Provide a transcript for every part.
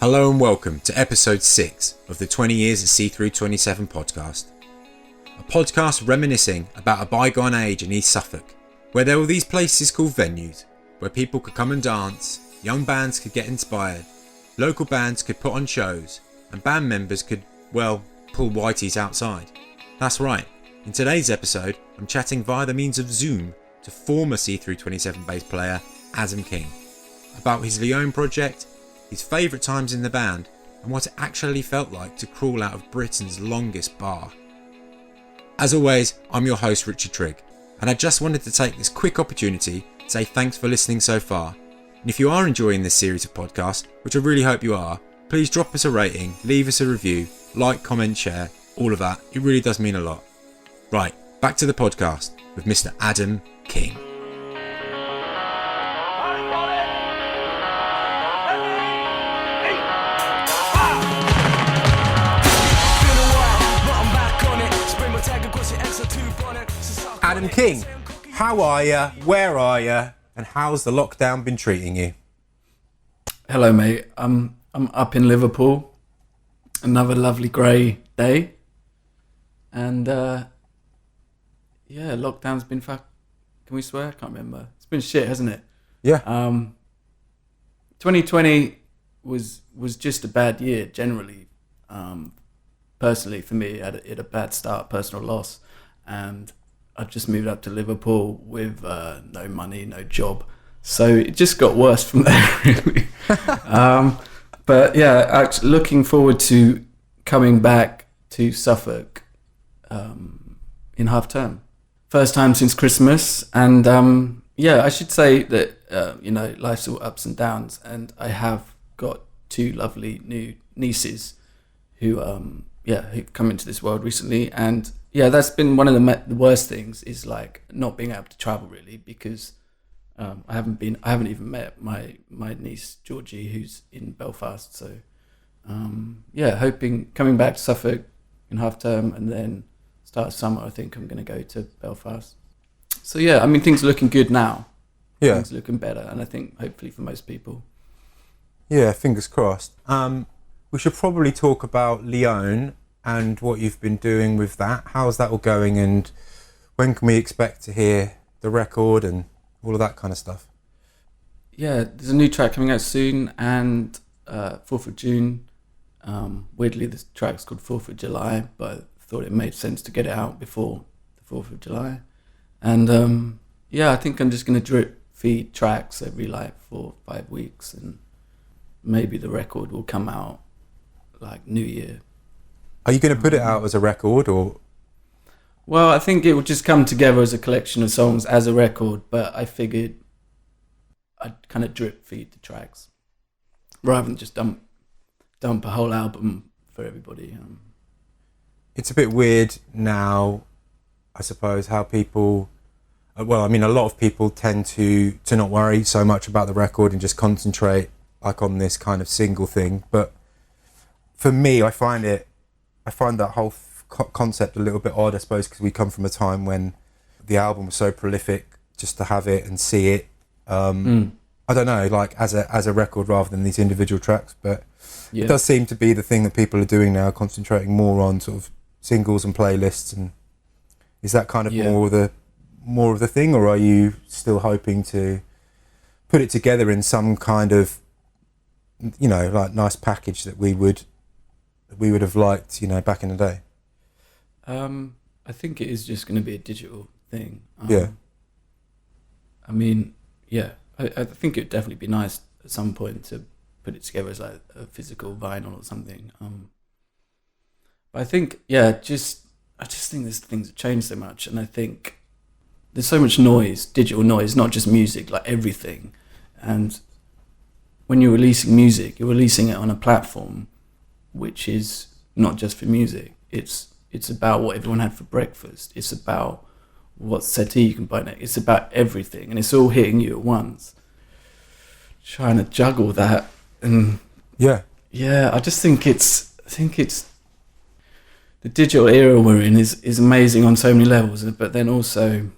Hello and welcome to episode 6 of the 20 Years of Cthru27 podcast. A podcast reminiscing about a bygone age in East Suffolk, where there were these places called venues, where people could come and dance, young bands could get inspired, local bands could put on shows, and band members could, well, pull whiteys outside. That's right, in today's episode I'm chatting via the means of Zoom to former Cthru27 bass player Adam King, about his Leone project, his favourite times in the band, and what it actually felt like to crawl out of Britain's longest bar. As always, I'm your host Richard Trigg, and I just wanted to take this quick opportunity to say thanks for listening so far. And if you are enjoying this series of podcasts, which I really hope you are, please drop us a rating, leave us a review, like, comment, share, all of that. It really does mean a lot. Right, back to the podcast with Mr. Adam King. Adam King, how are you? Where are you? And how's the lockdown been treating you? Hello, mate. I'm up in Liverpool. Another lovely grey day, and lockdown's been Can we swear? I can't remember. It's been shit, hasn't it? Yeah. 2020 was just a bad year generally. Personally, for me, it had a bad start, personal loss, and I just moved up to Liverpool with no money, no job. So it just got worse from there, really. But yeah, actually looking forward to coming back to Suffolk in half term. First time since Christmas. And I should say that, life's all ups and downs. And I have got two lovely new nieces who've come into this world recently. And yeah, that's been one of the worst things, is like not being able to travel really, because I haven't even met my niece Georgie, who's in Belfast. So hoping coming back to Suffolk in half term, and then start of summer I think I'm going to go to Belfast. So yeah, I mean, things are looking good now. Yeah, things are looking better, and I think hopefully for most people. Yeah, fingers crossed. We should probably talk about Leone and what you've been doing with that. How's that all going, and when can we expect to hear the record and all of that kind of stuff? Yeah, there's a new track coming out soon, and 4th of June. Weirdly, this track's called 4th of July, but I thought it made sense to get it out before the 4th of July. And I think I'm just going to drip feed tracks every 4 or 5 weeks, and maybe the record will come out like New Year. Are you going to put it out as a record, or? Well, I think it will just come together as a collection of songs as a record, but I figured I'd kind of drip feed the tracks rather than just dump a whole album for everybody. It's a bit weird now, I suppose, how people, a lot of people tend to not worry so much about the record and just concentrate on this kind of single thing. But for me, I find that whole concept a little bit odd, I suppose, because we come from a time when the album was so prolific. Just to have it and see it, I don't know, as a record rather than these individual tracks. But it does seem to be the thing that people are doing now, concentrating more on sort of singles and playlists. And is that kind of more of the thing, or are you still hoping to put it together in some kind of, nice package that we would have liked, back in the day? I think it is just going to be a digital thing. I think it'd definitely be nice at some point to put it together as like a physical vinyl or something. But I think, I just think these things have changed so much, and I think there's so much noise, digital noise, not just music, like everything. And when you're releasing music, you're releasing it on a platform which is not just for music. It's about what everyone had for breakfast. It's about what settee you can buy next. It's about everything, and it's all hitting you at once. Trying to juggle that, and I just think it's the digital era we're in is amazing on so many levels, but then also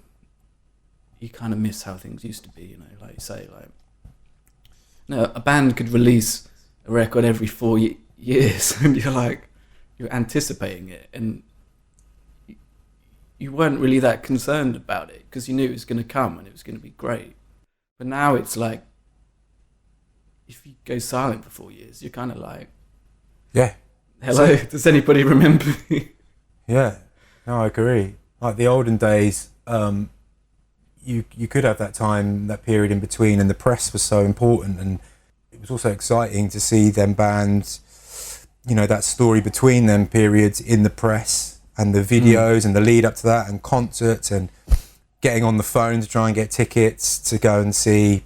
you kind of miss how things used to be, like you say, like. No, a band could release a record every 4 years, and you're anticipating it, and you weren't really that concerned about it because you knew it was going to come and it was going to be great. But now it's like, if you go silent for 4 years, you're kind of like, yeah, hello, does anybody remember me? Yeah, no, I agree. Like the olden days, you could have that time, that period in between, and the press was so important, and it was also exciting to see them bands, that story between them periods in the press, and the videos and the lead up to that, and concerts, and getting on the phone to try and get tickets to go and see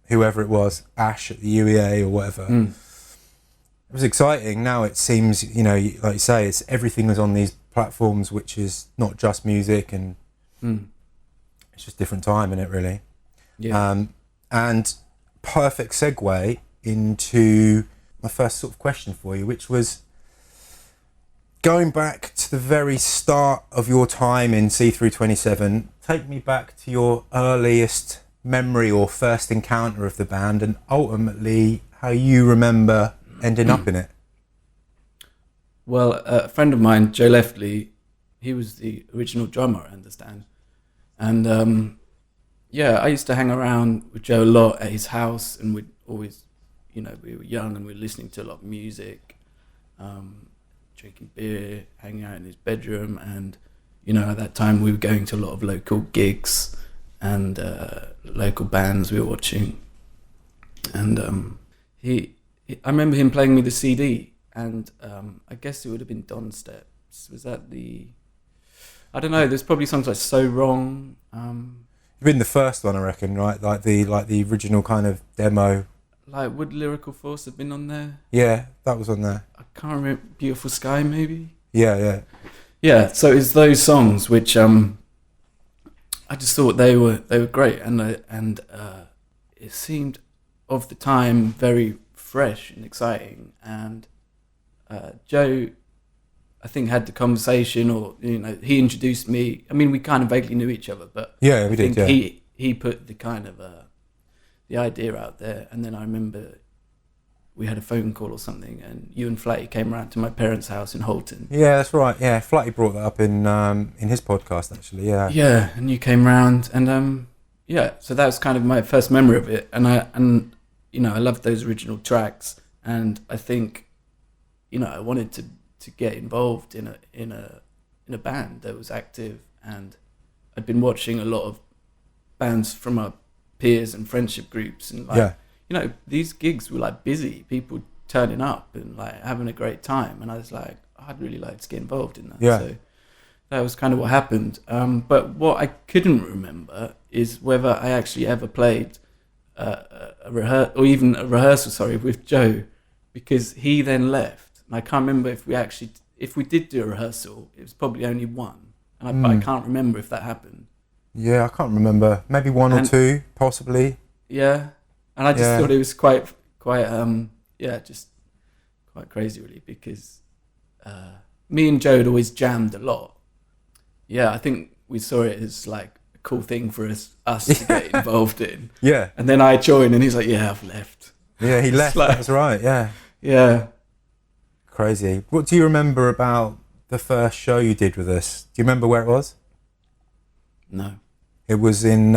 whoever it was, Ash at the UEA or whatever. It was exciting. Now it seems, like you say, everything is on these platforms, which is not just music, and it's just different time in it, really. Yeah. And perfect segue into my first sort of question for you, which was going back to the very start of your time in Cthru27. Take me back to your earliest memory or first encounter of the band, and ultimately how you remember ending up in it. Well, a friend of mine, Joe Leftley, he was the original drummer, I understand. And I used to hang around with Joe a lot at his house, and we'd always, we were young and we were listening to a lot of music, drinking beer, hanging out in his bedroom. And, at that time we were going to a lot of local gigs and local bands we were watching. And I remember him playing me the CD, and I guess it would have been Don Steps. Was that I don't know. There's probably songs like "So Wrong." You've been the first one, I reckon, right? Like the original kind of demo. Like, would Lyrical Force have been on there? Yeah, that was on there. I can't remember. Beautiful Sky, maybe. Yeah. So it's those songs which I just thought they were great, and it seemed of the time very fresh and exciting. And Joe, I think, had the conversation, or he introduced me. I mean, we kind of vaguely knew each other, but yeah, we did. Yeah, he put the kind of the idea out there, and then I remember we had a phone call or something, and you and Flatty came around to my parents' house in Holton. Yeah, that's right. Yeah, Flatty brought that up in his podcast, actually. Yeah. Yeah, and you came round, and so that was kind of my first memory of it, and I loved those original tracks, and I think, I wanted to get involved in a band that was active, and I'd been watching a lot of bands from our peers and friendship groups, and these gigs were like busy, people turning up and like having a great time, and I was like, I'd really like to get involved in that. Yeah. So that was kind of what happened. But what I couldn't remember is whether I actually ever played a rehearsal with Joe, because he then left, and I can't remember if we did do a rehearsal. It was probably only one, and I can't remember if that happened. Yeah, I can't remember. Maybe one or two, possibly. Yeah, and I just thought it was quite just quite crazy, really, because me and Joe had always jammed a lot. Yeah, I think we saw it as like a cool thing for us to get involved in. Yeah. And then I joined, and he's like, "Yeah, I've left." Yeah, he left. Like, that's right. Yeah. Yeah. Crazy. What do you remember about the first show you did with us? Do you remember where it was? No. It was in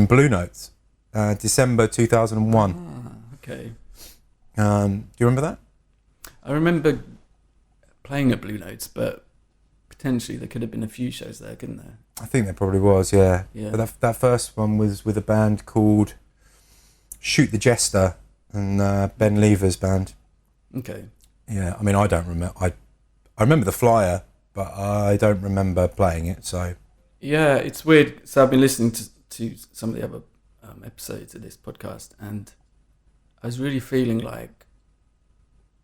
Blue Notes, December 2001. Okay. Do you remember that? I remember playing at Blue Notes, but potentially there could have been a few shows there, couldn't there? I think there probably was, yeah. Yeah. But that first one was with a band called Shoot the Jester, and Ben Lever's band. Okay. Yeah, I mean, I don't remember. I remember the flyer, but I don't remember playing it. So. Yeah, it's weird. So I've been listening to some of the other episodes of this podcast, and I was really feeling like,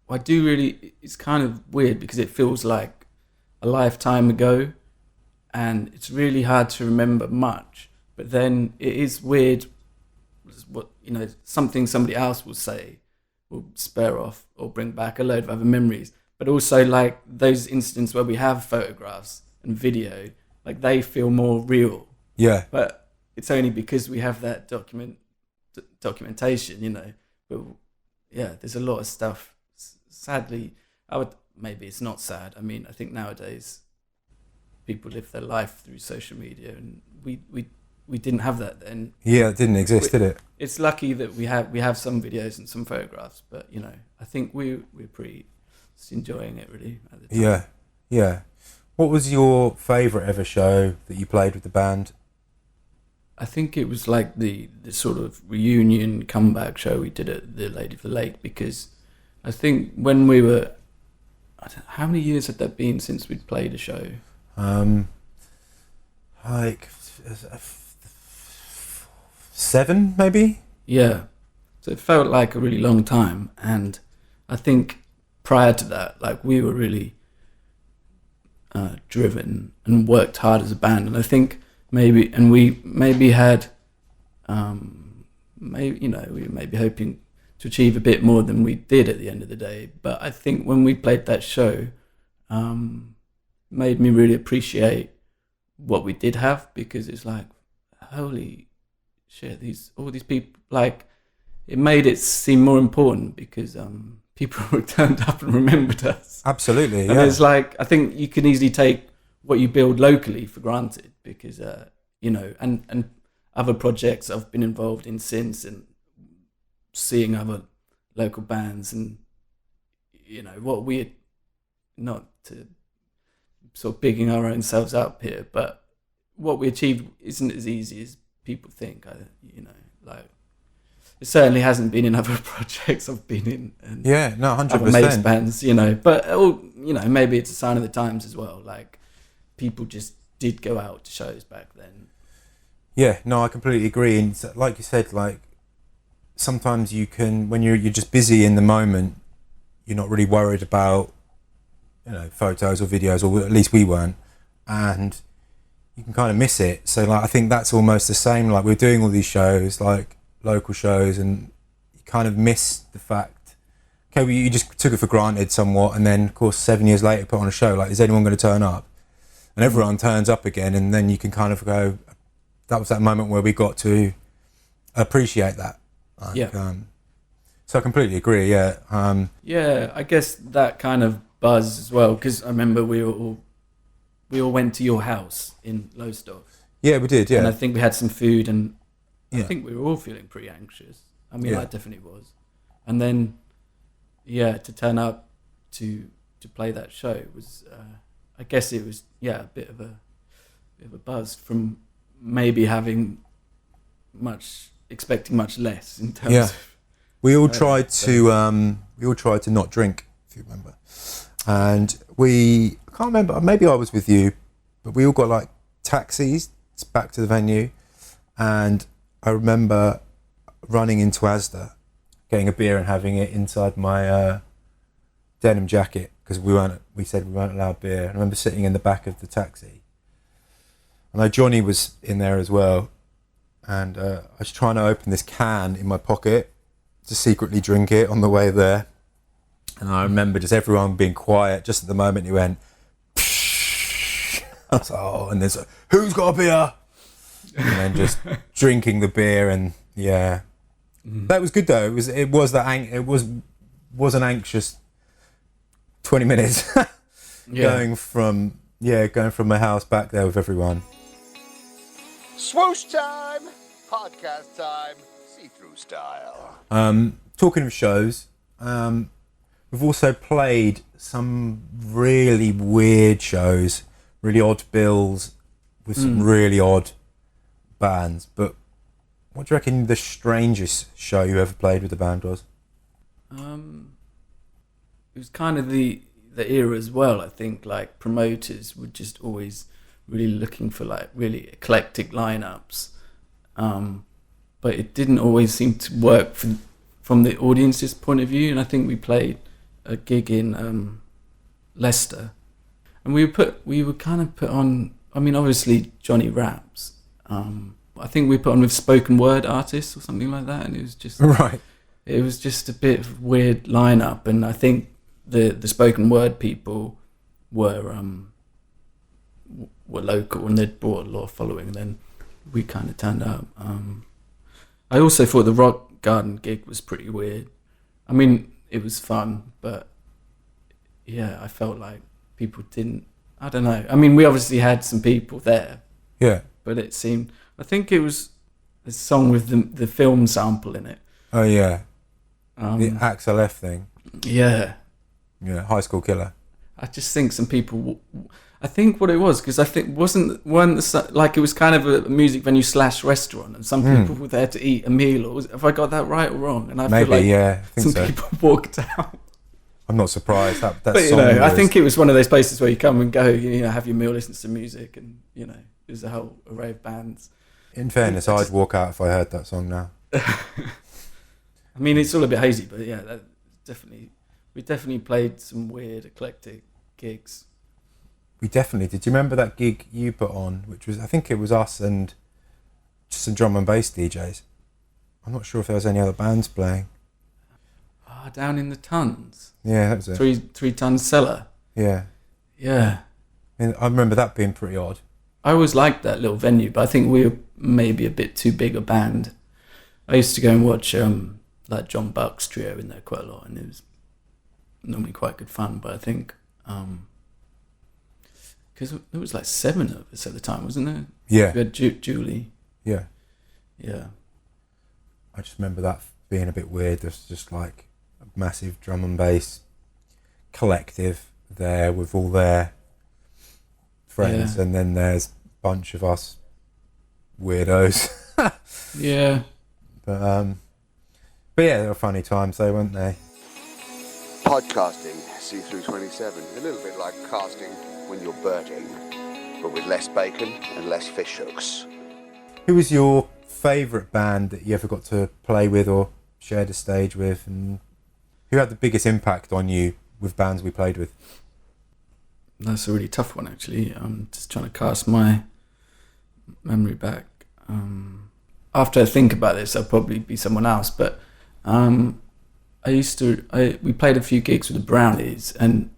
it's kind of weird because it feels like a lifetime ago, and it's really hard to remember much. But then it is weird what, something somebody else will say will spur off or bring back a load of other memories. But also, like, those incidents where we have photographs and video, like, they feel more real. Yeah. But it's only because we have that documentation, you know. But yeah, there's a lot of stuff. Sadly, maybe it's not sad. I mean, I think nowadays people live their life through social media, and we didn't have that then. Yeah, it didn't exist, did it? It's lucky that we have some videos and some photographs, but you know, I think we're pretty just enjoying it really at the time. Yeah. What was your favourite ever show that you played with the band? I think it was like the sort of reunion comeback show we did at the Lady of the Lake, because I think when we were, how many years had that been since we'd played a show? Like 7 maybe? Yeah. So it felt like a really long time, and I think prior to that, like, we were really driven and worked hard as a band, and I think we had we were maybe hoping to achieve a bit more than we did at the end of the day. But I think when we played that show, made me really appreciate what we did have, because it's like, holy shit, all these people, like, it made it seem more important because people turned up and remembered us. Absolutely, and it's like, I think you can easily take what you build locally for granted, because and other projects I've been involved in since, and seeing other local bands, and what we, not to sort of bigging our own selves up here, but what we achieved isn't as easy as people think. Like, it certainly hasn't been in other projects I've been in, and 100%. other mates bands, but maybe it's a sign of the times as well. Like, people just did go out to shows back then. Yeah, no, I completely agree. And like you said, like, sometimes you can, when you're just busy in the moment, you're not really worried about photos or videos, or at least we weren't, and you can kind of miss it. So like, I think that's almost the same. Like, we're doing all these shows, like local shows, and you kind of miss the fact, okay, you just took it for granted somewhat, and then of course 7 years later put on a show, like, is anyone going to turn up? And everyone turns up again, and then you can kind of go, that was that moment where we got to appreciate that. Like, yeah. So I completely agree. Yeah. Yeah, I guess that kind of buzz as well, because I remember we all went to your house in Lowestoft. Yeah, we did. Yeah. And I think we had some food, and I think we were all feeling pretty anxious. I mean, I definitely was. And then, to turn up to play that show was, I guess it was, a bit of a buzz from maybe expecting much less in terms of. We all tried to not drink, if you remember, and I can't remember. Maybe I was with you, but we all got like taxis back to the venue, and I remember running into Asda, getting a beer and having it inside my denim jacket, because we said we weren't allowed beer. I remember sitting in the back of the taxi. I know Johnny was in there as well, and I was trying to open this can in my pocket to secretly drink it on the way there. And I remember just everyone being quiet just at the moment he went, Psh! I was like, oh, and there's who's got a beer? And then just drinking the beer, and that was good though. It was an anxious 20 minutes going from my house back there with everyone. Swoosh time, podcast time, see-through style. Talking of shows, we've also played some really weird shows, really odd bills with some really odd bands. But what do you reckon the strangest show you ever played with the band was? It was kind of the era as well. I think like promoters were just always really looking for like really eclectic lineups, but it didn't always seem to work from the audience's point of view. And I think we played a gig in Leicester, and we were kind of put on. I mean, obviously Johnny raps. I think we put on with spoken word artists or something like that, and it was just right. It was just a bit of a weird lineup, and I think the spoken word people were local, and they'd brought a lot of following. And then we kind of turned up. I also thought the rock garden gig was pretty weird. I mean, it was fun, but yeah, I felt like people didn't. I don't know. I mean, we obviously had some people there. Yeah. But it seemed. I think it was a song with the film sample in it. Oh yeah. The Axel F thing. Yeah. Yeah. High School Killer. I just think some people. I think what it was, because I think like it was kind of a music venue / restaurant, and some people were there to eat a meal. Or have I got that right or wrong? And I Maybe, feel like yeah. I think some people walked out. I'm not surprised. That But song I think it was one of those places where you come and go, have your meal, listen to some music, and there's a whole array of bands. In fairness, I'd walk out if I heard that song now. I mean, it's all a bit hazy, but yeah, we definitely played some weird eclectic gigs. We definitely did. Do you remember that gig you put on, which was, I think it was us and just some drum and bass DJs? I'm not sure if there was any other bands playing. Down in the Tons. Yeah, that was it. Three ton cellar. Yeah. Yeah. I remember that being pretty odd. I always liked that little venue, but I think we were maybe a bit too big a band. I used to go and watch like John Buck's trio in there quite a lot, and it was normally quite good fun. But I think because there was like 7 of us at the time, wasn't there? Yeah. We had Julie. Yeah. Yeah. I just remember that being a bit weird. There's just like a massive drum and bass collective there with all their friends, and then there's a bunch of us weirdos. Yeah. But yeah, they were funny times though, weren't they? Podcasting Cthru27, a little bit like casting when you're birding, but with less bacon and less fish hooks. Who was your favourite band that you ever got to play with or shared a stage with, and who had the biggest impact on you with bands we played with? That's a really tough one, actually. I'm just trying to cast my memory back. After I think about this, I'll probably be someone else, but we played a few gigs with the Brownies, and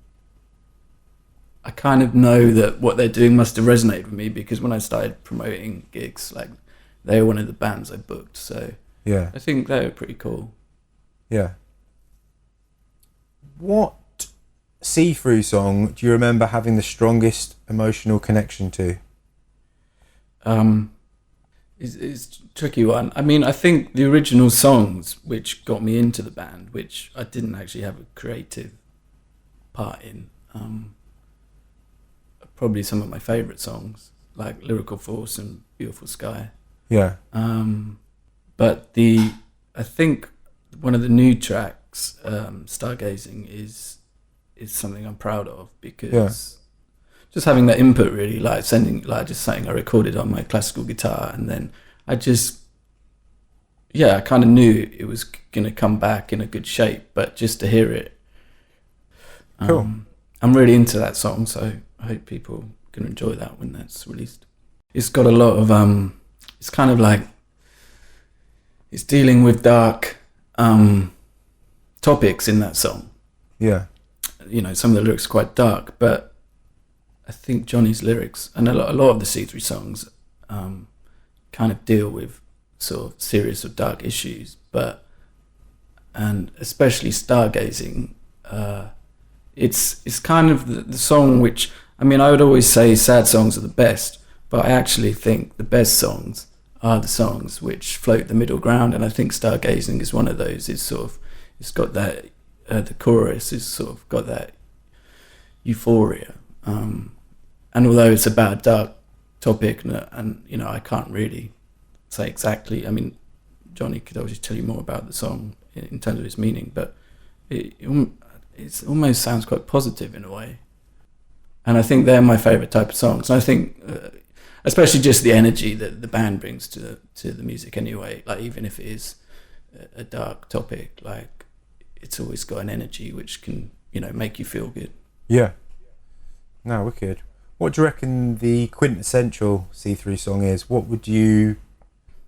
I kind of know that what they're doing must have resonated with me, because when I started promoting gigs, like, they were one of the bands I booked, so yeah, I think they were pretty cool. Yeah. What Cthru song do you remember having the strongest emotional connection to? It's a tricky one. I mean, I think the original songs which got me into the band, which I didn't actually have a creative part in, are probably some of my favourite songs, like Lyrical Force and Beautiful Sky. Yeah. But I think one of the new tracks, Stargazing, is something I'm proud of, because just having that input, really, like just saying I recorded on my classical guitar, and then I kind of knew it was going to come back in a good shape, but just to hear it, cool. I'm really into that song, so I hope people can enjoy that when that's released. It's got a lot of it's kind of like it's dealing with dark topics in that song. Yeah. Some of the lyrics are quite dark, but I think Johnny's lyrics and a lot of the Cthru songs kind of deal with sort of serious or dark issues, and especially Stargazing, it's kind of the song which, I mean, I would always say sad songs are the best, but I actually think the best songs are the songs which float the middle ground, and I think Stargazing is one of those. It's got that, the chorus is sort of got that euphoria, and although it's about a dark topic, and I can't really say exactly, I mean, Johnny could obviously tell you more about the song in terms of its meaning, but it almost sounds quite positive in a way, and I think they're my favourite type of songs. And I think especially just the energy that the band brings to the music anyway, like, even if it is a dark topic, like, it's always got an energy which can make you feel good. Yeah. No, wicked. What do you reckon the quintessential Cthru song is? What would you,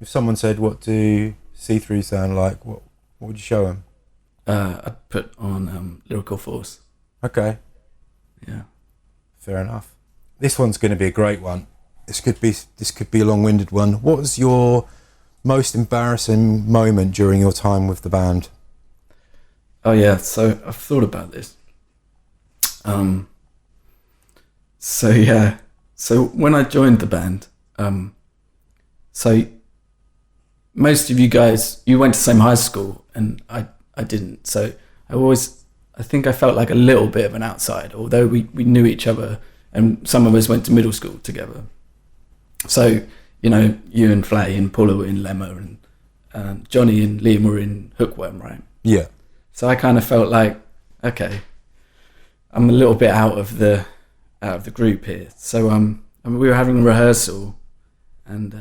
if someone said, what do Cthru sound like, what would you show them? I'd put on Lyrical Force. Okay. Yeah. Fair enough. This one's going to be a great one. This could be a long-winded one. What was your most embarrassing moment during your time with the band? Oh yeah, so I've thought about this. So when I joined the band, so most of you guys, you went to the same high school, and I didn't. So I think I felt like a little bit of an outsider, although we knew each other, and some of us went to middle school together. So, you know, you and Flatty and Paula were in Lemma, and Johnny and Liam were in Hookworm, right? Yeah. So I kind of felt like, okay, I'm a little bit out of the group here. So I mean, we were having a rehearsal, and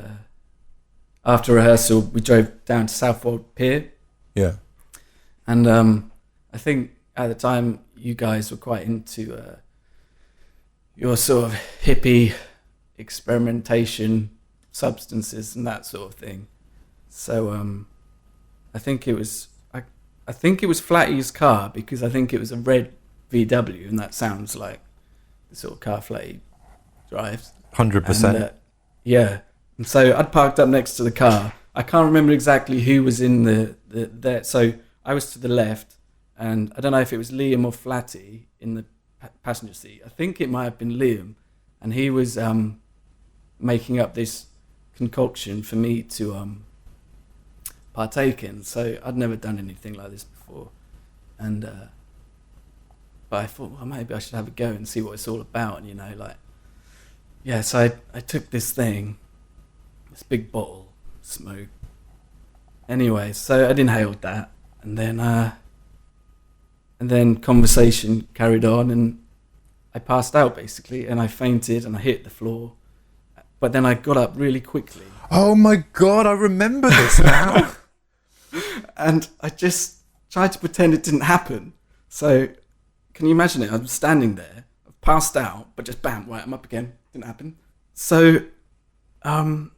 after rehearsal we drove down to Southwold Pier. Yeah. And I think at the time you guys were quite into your sort of hippie experimentation, substances and that sort of thing. So I think it was Flatty's car, because I think it was a red VW, and that sounds like the sort of car Flatty drives. 100%. Yeah. And so I'd parked up next to the car. I can't remember exactly who was in the so I was to the left, and I don't know if it was Liam or Flatty in the passenger seat. I think it might have been Liam, and he was making up this concoction for me to partake in. So I'd never done anything like this before, and but I thought, well, maybe I should have a go and see what it's all about. And, you know, like, yeah. So I took this thing, this big bottle, smoke. Anyway, so I'd inhaled that, and then conversation carried on, and I passed out basically, and I fainted and I hit the floor, but then I got up really quickly. Oh my God, I remember this now. And I just tried to pretend it didn't happen. So can you imagine it? I'm standing there, I've passed out, but just bam, right, I'm up again. Didn't happen. So I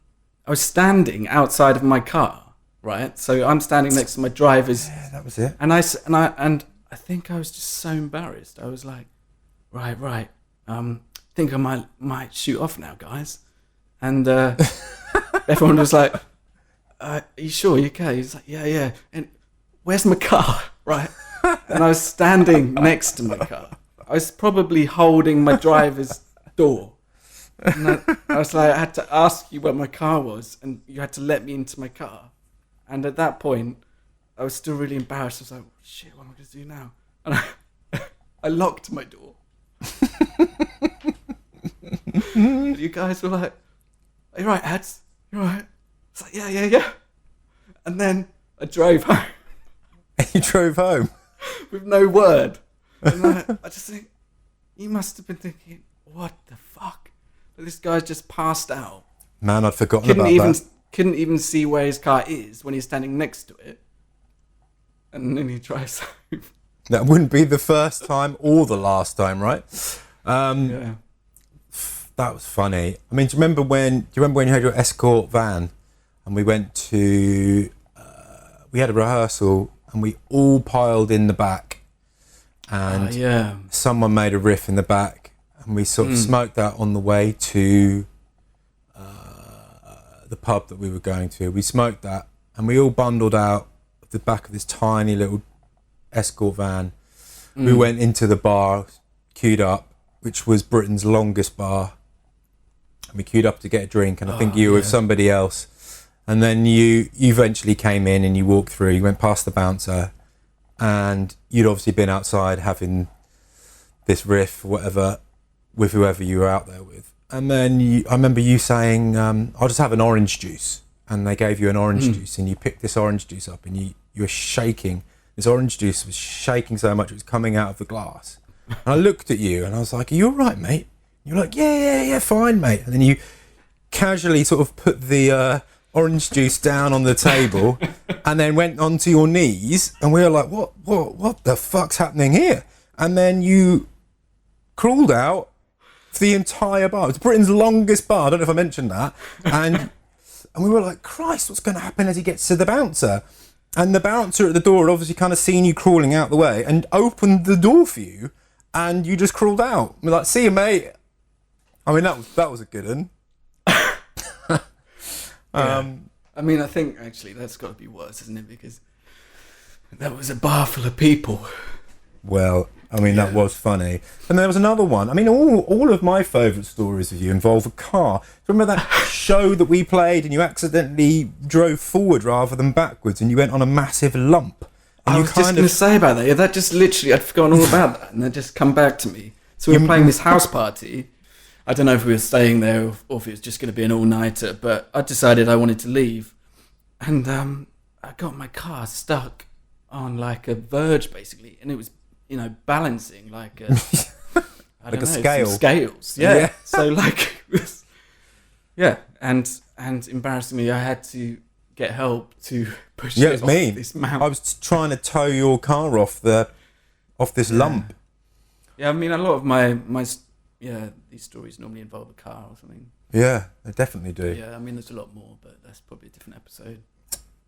was standing outside of my car, right? So I'm standing next to my driver's. Yeah, that was it. And I think I was just so embarrassed. I was like, right. Think I might shoot off now, guys. And everyone was like, are you sure? You okay? He's like, yeah. And where's my car? Right. And I was standing next to my car. I was probably holding my driver's door. And I was like, I had to ask you where my car was, and you had to let me into my car. And at that point, I was still really embarrassed. I was like, oh, shit, what am I going to do now? And I locked my door. And you guys were like, are you right, Ads? You right? It's like, yeah. And then I drove home. You drove home? With no word. And I just think, you must have been thinking, what the fuck? This guy's just passed out. Man, I'd forgotten about that. Couldn't even see where his car is when he's standing next to it. And then he drives home. That wouldn't be the first time or the last time, right? Yeah. That was funny. I mean, do you remember when you had your escort van and we went to, we had a rehearsal and we all piled in the back, and someone made a riff in the back, and we sort of smoked that on the way to the pub that we were going to. We smoked that, and we all bundled out of the back of this tiny little escort van. We went into the bar, queued up, which was Britain's longest bar, and we queued up to get a drink, and I think you were with somebody else. And then you eventually came in and you walked through, you went past the bouncer, and you'd obviously been outside having this riff or whatever with whoever you were out there with. And then I remember you saying, I'll just have an orange juice. And they gave you an orange juice, and you picked this orange juice up, and you were shaking. This orange juice was shaking so much it was coming out of the glass. And I looked at you and I was like, are you all right, mate? You were like, yeah, fine, mate. And then you casually sort of put the orange juice down on the table and then went onto your knees, and we were like, what the fuck's happening here? And then you crawled out for the entire bar. It's Britain's longest bar, I don't know if I mentioned that, and we were like, Christ, what's going to happen as he gets to the bouncer? And the bouncer at the door had obviously kind of seen you crawling out the way and opened the door for you, and you just crawled out. We're like, see you, mate. I mean, that was a good one. I mean, I think actually that's got to be worse, isn't it? Because that was a bar full of people. Well, I mean, that was funny. And there was another one. I mean, all of my favourite stories of you involve a car. Remember that show that we played and you accidentally drove forward rather than backwards and you went on a massive lump? And I was just going to say about that. Yeah, that just literally, I'd forgotten all about that. And that just come back to me. So we were playing this house party. I don't know if we were staying there or if it was just going to be an all-nighter, but I decided I wanted to leave. And I got my car stuck on like a verge, basically. And it was, balancing like a... I don't know, scale. some scales. Yeah. So like... yeah. And embarrassingly, I had to get help to push it off this mountain. I was trying to tow your car off this lump. Yeah, I mean, a lot of my these stories normally involve a car or something. Yeah, they definitely do. Yeah, I mean, there's a lot more, but that's probably a different episode.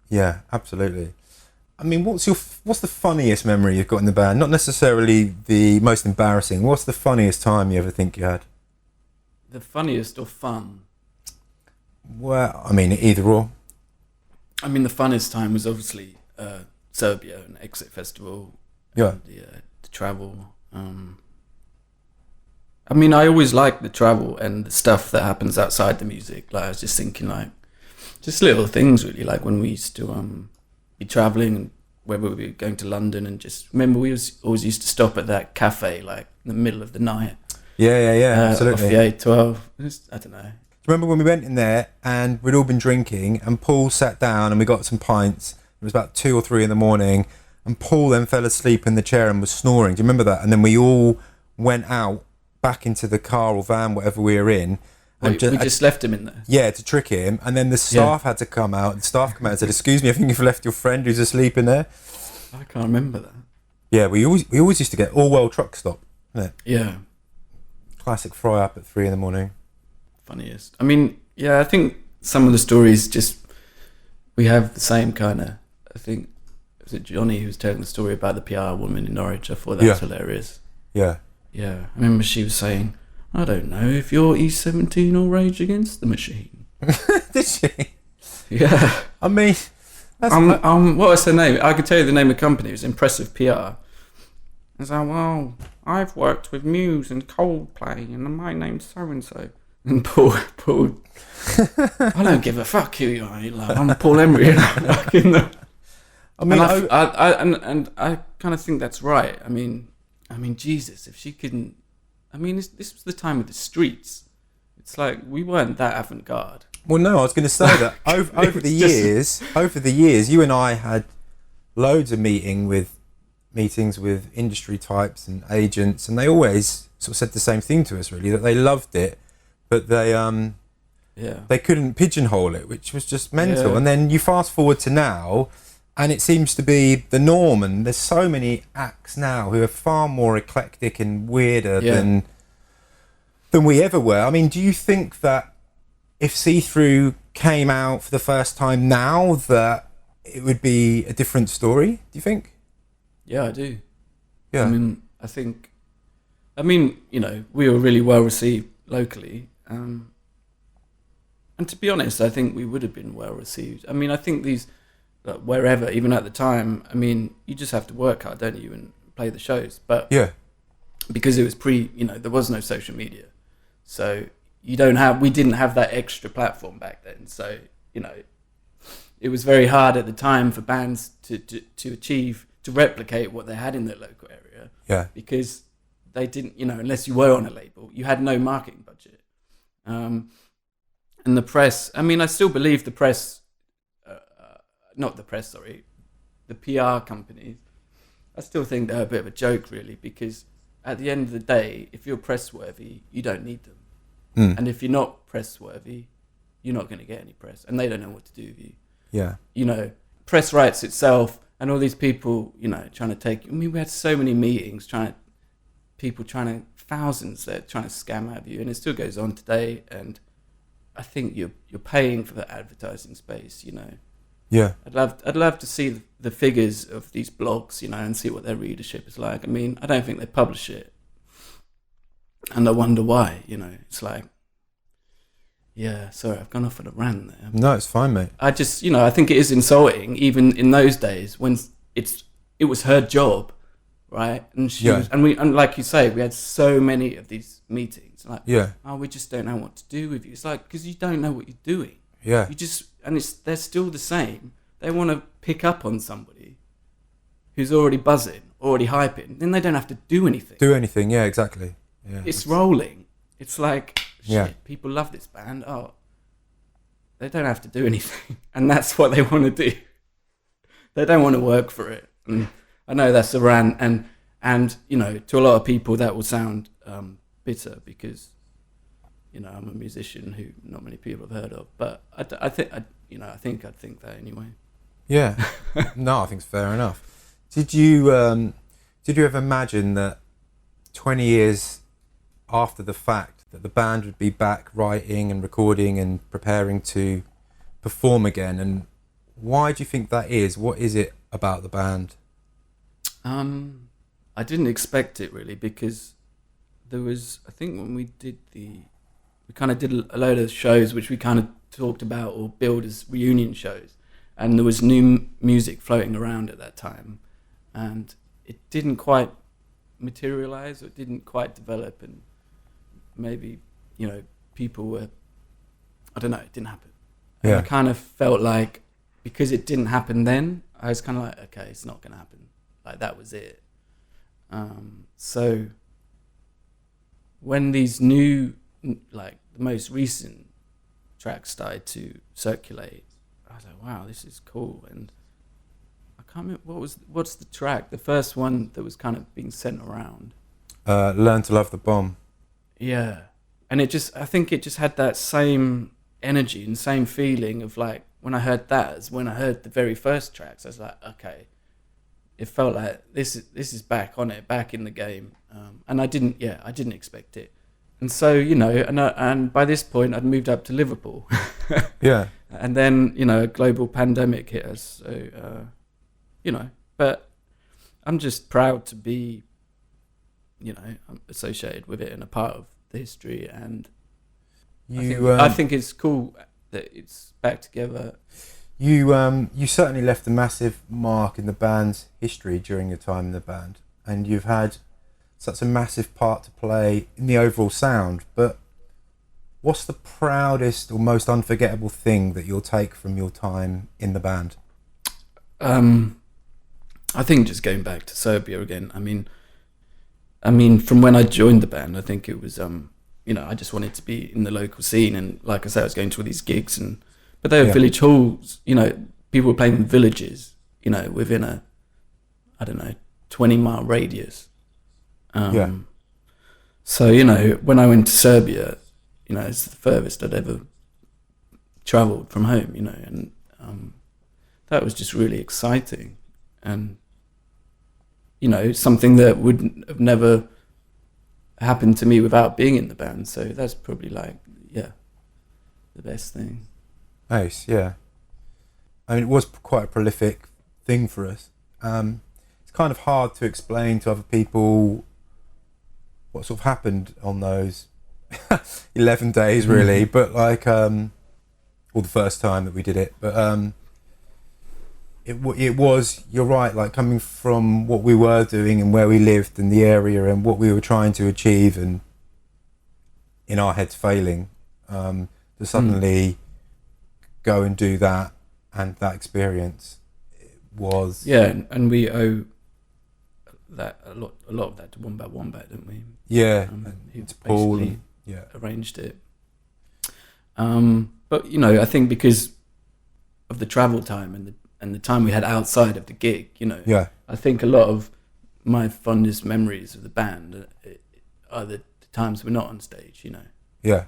Yeah, absolutely. I mean, what's the funniest memory you've got in the band? Not necessarily the most embarrassing. What's the funniest time you ever think you had? The funniest or fun? Well, I mean, either or. I mean, the funnest time was obviously Serbia and Exit Festival. Yeah. And the travel. I mean, I always like the travel and the stuff that happens outside the music. Like, I was just thinking, like, just little things, really. Like when we used to be traveling, and whether we were going to London, and just remember we always used to stop at that cafe, like in the middle of the night. Yeah, absolutely. Off the A12. I don't know. Remember when we went in there and we'd all been drinking, and Paul sat down and we got some pints. It was about 2 or 3 in the morning, and Paul then fell asleep in the chair and was snoring. Do you remember that? And then we all went out back into the car or van, whatever we were in. And we just left him in there? Yeah, to trick him. And then the staff had to come out. The staff came out and said, "Excuse me, I think you've left your friend who's asleep in there." I can't remember that. Yeah, we always used to get Orwell truck stop. Yeah. Classic fry up at 3 in the morning. Funniest. I mean, yeah, I think some of the stories we have the same kind of, I think, was it Johnny who was telling the story about the PR woman in Norwich? I thought that was hilarious. Yeah. Yeah. I remember she was saying, "I don't know if you're E17 or Rage Against the Machine." Did she? Yeah. I mean, what was her name? I could tell you the name of the company. It was Impressive PR. I was like, "Well, I've worked with Muse and Coldplay, and my name's so-and-so." And Paul, I don't give a fuck who you are. Like, I'm Paul Emery. I mean, I kind of think that's right. I mean, Jesus, if she couldn't, I mean, this was the time of the streets. It's like we weren't that avant-garde. Well, no, I was going to say that over the years, you and I had loads of meetings with industry types and agents, and they always sort of said the same thing to us, really, that they loved it, but they couldn't pigeonhole it, which was just mental. Yeah. And then you fast forward to now, and it seems to be the norm, and there's so many acts now who are far more eclectic and weirder than we ever were. I mean, do you think that if Cthru came out for the first time now, that it would be a different story, do you think? Yeah, I do. Yeah. I mean, we were really well received locally. And to be honest, I think we would have been well received. I mean, I think wherever, even at the time, I mean, you just have to work hard, don't you, and play the shows. But because it was there was no social media. So we didn't have that extra platform back then. So, it was very hard at the time for bands to replicate what they had in their local area. Yeah. Because they didn't, unless you were on a label, you had no marketing budget. And the press, I mean, I still believe the PR companies, I still think they're a bit of a joke, really, because at the end of the day, if you're press-worthy, you don't need them. And if you're not press-worthy, you're not going to get any press, and they don't know what to do with you. Yeah. Press writes itself, and all these people, trying to take, I mean, we had so many meetings, thousands there trying to scam out of you, and it still goes on today, and I think you're paying for the advertising space, Yeah. I'd love to see the figures of these blogs, and see what their readership is like. I mean, I don't think they publish it, and I wonder why. It's like, Yeah, sorry, I've gone off on a rant there. No, it's fine, mate. I just, I think it is insulting, even in those days when it was her job, right? And she was, and like you say, we had so many of these meetings. Like, oh, we just don't know what to do with you. It's like, because you don't know what you're doing. Yeah. You just, and they're still the same. They want to pick up on somebody who's already buzzing, already hyping. Then they don't have to do anything. Yeah, exactly. Yeah. It's rolling. It's like, shit, people love this band. Oh, they don't have to do anything. And that's what they want to do. They don't want to work for it. And I know that's a rant. And to a lot of people that will sound bitter because, I'm a musician who not many people have heard of. But I think I'd think that anyway. Yeah. No, I think it's fair enough. Did you ever imagine that 20 years after the fact that the band would be back writing and recording and preparing to perform again? And why do you think that is? What is it about the band? I didn't expect it really, because there was, I think when we kind of did a load of shows which we kind of talked about or billed as reunion shows, and there was new music floating around at that time, and it didn't quite materialize, or it didn't quite develop, and maybe people were, I don't know, it didn't happen. And I kind of felt like because it didn't happen then, I was kind of like, okay, it's not going to happen, like that was it. So when these new, like the most recent tracks started to circulate, I was like, wow, this is cool. And I can't remember what's the track, the first one that was kind of being sent around. Learn to Love the Bomb. Yeah. And I think it just had that same energy and same feeling of like, when I heard that, as when I heard the very first tracks, I was like, okay, it felt like this is back on it, back in the game. And I didn't expect it. And so, and by this point I'd moved up to Liverpool. Yeah. And then, a global pandemic hit us. So, but I'm just proud to be, associated with it and a part of the history. And I think it's cool that it's back together. You certainly left a massive mark in the band's history during your time in the band, and you've had such a massive part to play in the overall sound. But what's the proudest or most unforgettable thing that you'll take from your time in the band? I think just going back to Serbia again. I mean, from when I joined the band, I think it was, I just wanted to be in the local scene, and like I said, I was going to all these gigs, but they were village halls. People were playing in villages, within a, 20-mile radius. So, when I went to Serbia, it's the furthest I'd ever travelled from home, and that was just really exciting. And, something that would have never happened to me without being in the band. So that's probably the best thing. Nice, yeah. I mean, it was quite a prolific thing for us. It's kind of hard to explain to other people what sort of happened on those 11 days, really. But or the first time that we did it. But it was, you're right, like coming from what we were doing and where we lived and the area and what we were trying to achieve, and in our heads failing, to suddenly go and do that, and that experience was... Yeah, and we owe that a lot of that to Wombat, don't we? Yeah, it's Paul. Arranged it. But I think because of the travel time and the time we had outside of the gig, I think a lot of my fondest memories of the band are the times we're not on stage, Yeah.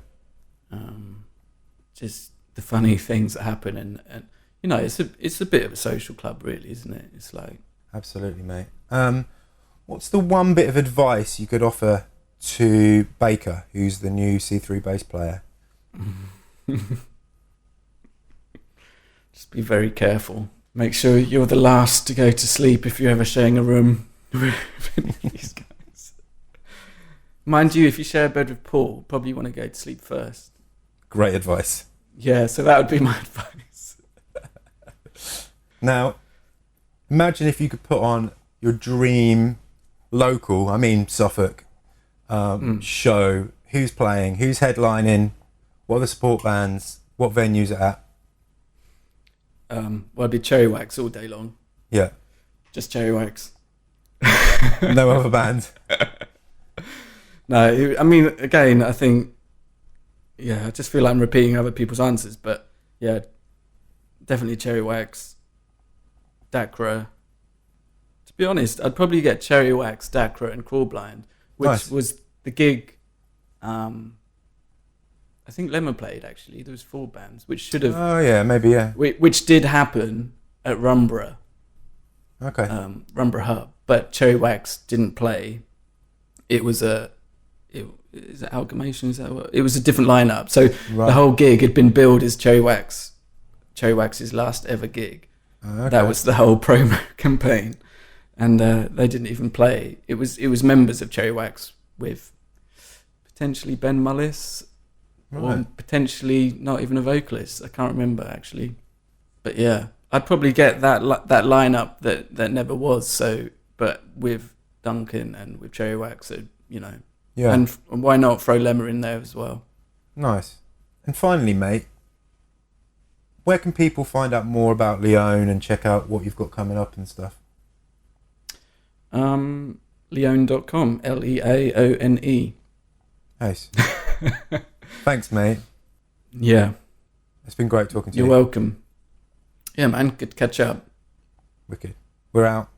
Just the funny things that happen, and it's a bit of a social club, really, isn't it? It's like... Absolutely, mate. What's the one bit of advice you could offer to Baker, who's the new C3 bass player? Just be very careful. Make sure you're the last to go to sleep if you're ever sharing a room with these guys. Mind you, if you share a bed with Paul, probably want to go to sleep first. Great advice. Yeah, so that would be my advice. Now, imagine if you could put on your dream local, I mean Suffolk, show. Who's playing? Who's headlining? What are the support bands? What venues are at? Well, it'd be Cherry Wax all day long. Yeah. Just Cherry Wax. No other band? No, I mean, again, I think, I just feel like I'm repeating other people's answers, but yeah, definitely Cherry Wax, Dacra. To be honest, I'd probably get Cherry Wax, Dacra, and Crawl Blind, which was the gig. I think Lemon played, actually. There was 4 bands, which should have... Oh, yeah, maybe, yeah. Which did happen at Rumborough. Okay. Rumborough Hub. But Cherry Wax didn't play. It was is it Amalgamation? Is that what? It was a different lineup. So the whole gig had been billed as Cherry Wax's last ever gig. Okay. That was the whole promo campaign. And they didn't even play. It was members of Cherry Wax with potentially Ben Mullis, or potentially not even a vocalist. I can't remember, actually. But yeah, I'd probably get that lineup that never was. So, but with Duncan and with Cherry Wax, so, Yeah. and why not throw Lemma in there as well? Nice. And finally, mate, where can people find out more about Leone and check out what you've got coming up and stuff? Leone.com, Leaone. Nice. Thanks, mate. Yeah. It's been great talking to you. You're welcome. Yeah, man, good to catch up. Wicked. We're out.